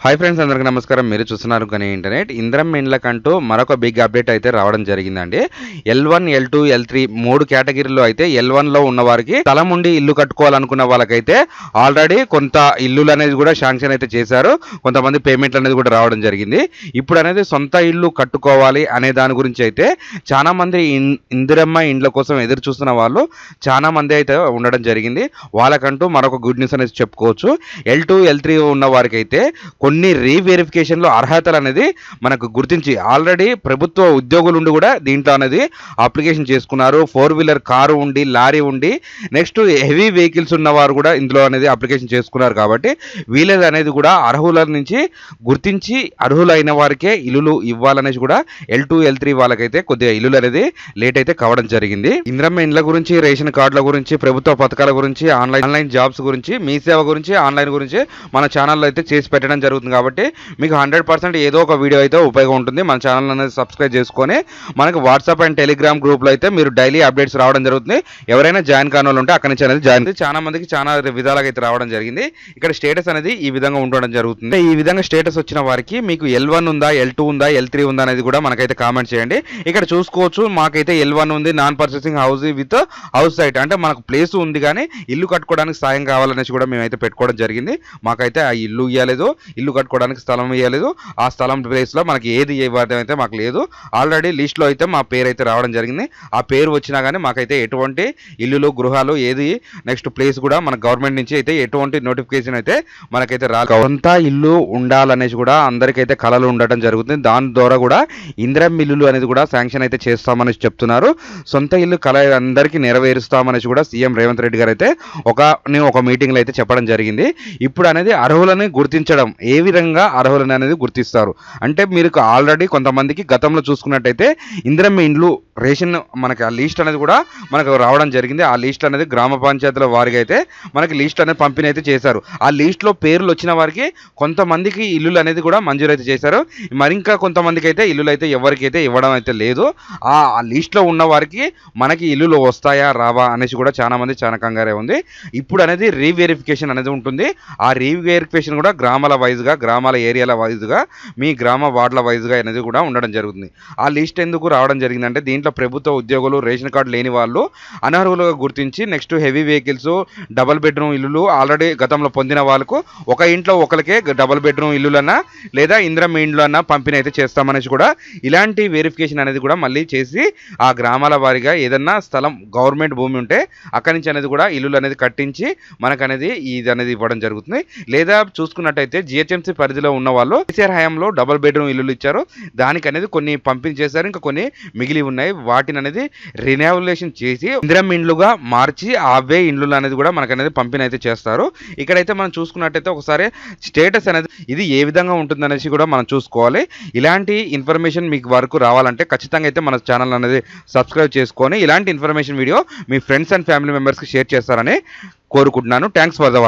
Hi friends, అందరికీ నమస్కారం. మీరు చూస్తున్నారు కానీ ఇంటర్నెట్ ఇంద్రం ఇండ్లకంటూ మరొక బిగ్ అప్డేట్ అయితే రావడం జరిగిందండి. L1, L2, L3 మూడు కేటగిరీలో అయితే L1లో ఉన్న వారికి స్థలం ఉండి ఇల్లు కట్టుకోవాలనుకున్న వాళ్ళకైతే ఆల్రెడీ కొంత ఇల్లులు అనేది కూడా శాంక్షన్ అయితే చేశారు. కొంతమంది పేమెంట్లు అనేది కూడా రావడం జరిగింది. ఇప్పుడు అనేది సొంత ఇల్లు కట్టుకోవాలి అనే దాని గురించి అయితే చాలా మంది ఇందిరమ్మ ఇండ్ల కోసం ఎదురు చూస్తున్న వాళ్ళు చాలా మంది అయితే ఉండడం జరిగింది. వాళ్ళకంటూ మరొక గుడ్ న్యూస్ అనేది చెప్పుకోవచ్చు. L2, L3 ఉన్న వారికి అయితే కొన్ని రీవెరిఫికేషన్లో అర్హతలు అనేది మనకు గుర్తించి ఆల్రెడీ ప్రభుత్వ ఉద్యోగులు ఉండి కూడా దీంట్లో అనేది అప్లికేషన్ చేసుకున్నారు. 4-వీలర్ కారు ఉండి, లారీ ఉండి, నెక్స్ట్ హెవీ వెహికల్స్ ఉన్నవారు కూడా ఇందులో అనేది అప్లికేషన్ చేసుకున్నారు. కాబట్టి వీళ్ళది అనేది కూడా అర్హుల నుంచి గుర్తించి అర్హులైన వారికే ఇల్లులు ఇవ్వాలనేసి కూడా L2, L3 వాళ్ళకైతే కొద్దిగా ఇల్లులు అనేది లేట్ అయితే కావడం జరిగింది. ఇంద్రమ్మ ఇండ్ల గురించి, రేషన్ కార్డుల గురించి, ప్రభుత్వ పథకాల గురించి, ఆన్లైన్ జాబ్స్ గురించి, మీ సేవ గురించి, ఆన్లైన్ గురించి మన ఛానల్లో అయితే చేసి పెట్టడం జరుగుతుంది. కాబట్టి మీకు 100% ఏదో ఒక వీడియో అయితే ఉపయోగం ఉంటుంది. మన ఛానల్ అనేది సబ్స్క్రైబ్ చేసుకొని మనకి వాట్సాప్ అండ్ టెలిగ్రామ్ గ్రూప్లో అయితే మీరు డైలీ అప్డేట్స్ రావడం జరుగుతుంది. ఎవరైనా జాయిన్ కాని వాళ్ళు ఉంటే అక్కడి నుంచి అనేది జాయిన్ చాలా మందికి చాలా విధాలుగా అయితే రావడం జరిగింది. ఇక్కడ స్టేటస్ అనేది ఈ విధంగా ఉండడం జరుగుతుంది. ఈ విధంగా స్టేటస్ వచ్చిన వారికి మీకు L1 ఉందా, L2 ఉందా, L3 ఉందా అనేది కూడా మనకైతే కామెంట్ చేయండి. ఇక్కడ చూసుకోవచ్చు, మాకైతే L1 ఉంది, non purchasing house with house site, అంటే మనకు ప్లేస్ ఉంది కానీ ఇల్లు కట్టుకోవడానికి సాయం కావాలనేసి కూడా మేమైతే పెట్టుకోవడం జరిగింది. మాకైతే ఆ ఇల్లు ఇవ్వలేదు, ఇల్లు కట్టుకోవడానికి స్థలం ఇవ్వలేదు. ఆ స్థలం ప్లేస్లో మనకి ఏది ఇవ్వడం అయితే మాకు లేదు. ఆల్రెడీ లిస్ట్లో అయితే మా పేరు అయితే రావడం జరిగింది. ఆ పేరు వచ్చినా కానీ మాకైతే ఎటువంటి ఇల్లులు, గృహాలు ఏది నెక్స్ట్ ప్లేస్ కూడా మన గవర్నమెంట్ నుంచి అయితే ఎటువంటి నోటిఫికేషన్ అయితే మనకైతే రాలేదు. సొంత ఇల్లు ఉండాలనేసి కూడా అందరికైతే కళలు ఉండటం జరుగుతుంది. దాని ద్వారా కూడా ఇందిరమ్మ ఇల్లులు అనేది కూడా శాంక్షన్ అయితే చేస్తామనేసి చెప్తున్నారు. సొంత ఇల్లు కళ అందరికీ నెరవేరుస్తామనేసి కూడా సీఎం రేవంత్ రెడ్డి గారు అయితే ఒక మీటింగ్లో అయితే చెప్పడం జరిగింది. ఇప్పుడు అనేది అర్హులని గుర్తించడం, ఏ విధంగా అర్హులని అనేది గుర్తిస్తారు అంటే మీరు ఆల్రెడీ కొంతమందికి గతంలో చూసుకున్నట్టయితే ఇందిరమ్మ ఇండ్లు రేషన్ మనకి ఆ లిస్ట్ అనేది కూడా మనకు రావడం జరిగింది. ఆ లిస్ట్ అనేది గ్రామ పంచాయతీల వారికి అయితే మనకి లిస్ట్ అనేది పంపిణీ అయితే చేశారు. ఆ లిస్ట్లో పేర్లు వచ్చిన వారికి కొంతమందికి ఇల్లులు అనేది కూడా మంజూరు అయితే చేశారు. మరింకా కొంతమందికి అయితే ఇల్లులు అయితే ఎవరికైతే ఇవ్వడం అయితే లేదు. ఆ లిస్ట్లో ఉన్న వారికి మనకి ఇల్లులు వస్తాయా రావా అనేసి కూడా చాలా మంది చాలా కంగారే ఉంది. ఇప్పుడు అనేది రీవెరిఫికేషన్ అనేది ఉంటుంది. ఆ రీవెరిఫికేషన్ కూడా గ్రామాల వైజ్గా, గ్రామాల ఏరియాల వైజ్గా, మీ గ్రామ వార్డుల వైజ్గా అనేది కూడా ఉండడం జరుగుతుంది. ఆ లిస్ట్ ఎందుకు రావడం జరిగిందంటే దీంట్లో ప్రభుత్వ ఉద్యోగులు, రేషన్ కార్డు లేని వాళ్ళు అనర్హులుగా గుర్తించి next heavy vehicles, double bedroom ఇల్లులు ఆల్రెడీ గతంలో పొందిన వాళ్ళకు ఒక ఇంట్లో ఒకరికే డబుల్ బెడ్రూమ్ ఇల్లులన్నా లేదా ఇందిరమ్మ ఇండ్లు అన్నా పంపిణీ అయితే చేస్తామనేసి కూడా ఇలాంటి వెరిఫికేషన్ అనేది కూడా మళ్ళీ చేసి ఆ గ్రామాల వారీగా ఏదన్నా స్థలం గవర్నమెంట్ భూమి ఉంటే అక్కడి నుంచి అనేది కూడా ఇల్లులు అనేది కట్టించి మనకు అనేది ఇది అనేది ఇవ్వడం జరుగుతుంది. లేదా చూసుకున్నట్టయితే జిహెచ్ఎంసీ పరిధిలో ఉన్న వాళ్ళు కేసీఆర్ హయాంలో డబుల్ బెడ్రూమ్ ఇల్లులు ఇచ్చారు. దానికి అనేది కొన్ని పంపిణీ చేశారు, ఇంకా కొన్ని మిగిలి ఉన్నాయి. వాటిని అనేది రినావల్యూషన్ చేసి ఇందిరమ్మ ఇండ్లుగా మార్చి అవే ఇండ్లు అనేది కూడా మనకు అనేది పంపిణీ అయితే చేస్తారు. ఇక్కడైతే మనం చూసుకున్నట్టయితే ఒకసారి స్టేటస్ అనేది ఇది ఏ విధంగా ఉంటుందనేసి కూడా మనం చూసుకోవాలి. ఇలాంటి ఇన్ఫర్మేషన్ మీకు వరకు రావాలంటే ఖచ్చితంగా అయితే మన ఛానల్ అనేది సబ్స్క్రైబ్ చేసుకొని ఇలాంటి information video me friends and family మెంబర్స్కి షేర్ చేస్తారని కోరుకుంటున్నాను. Thanks for the watching.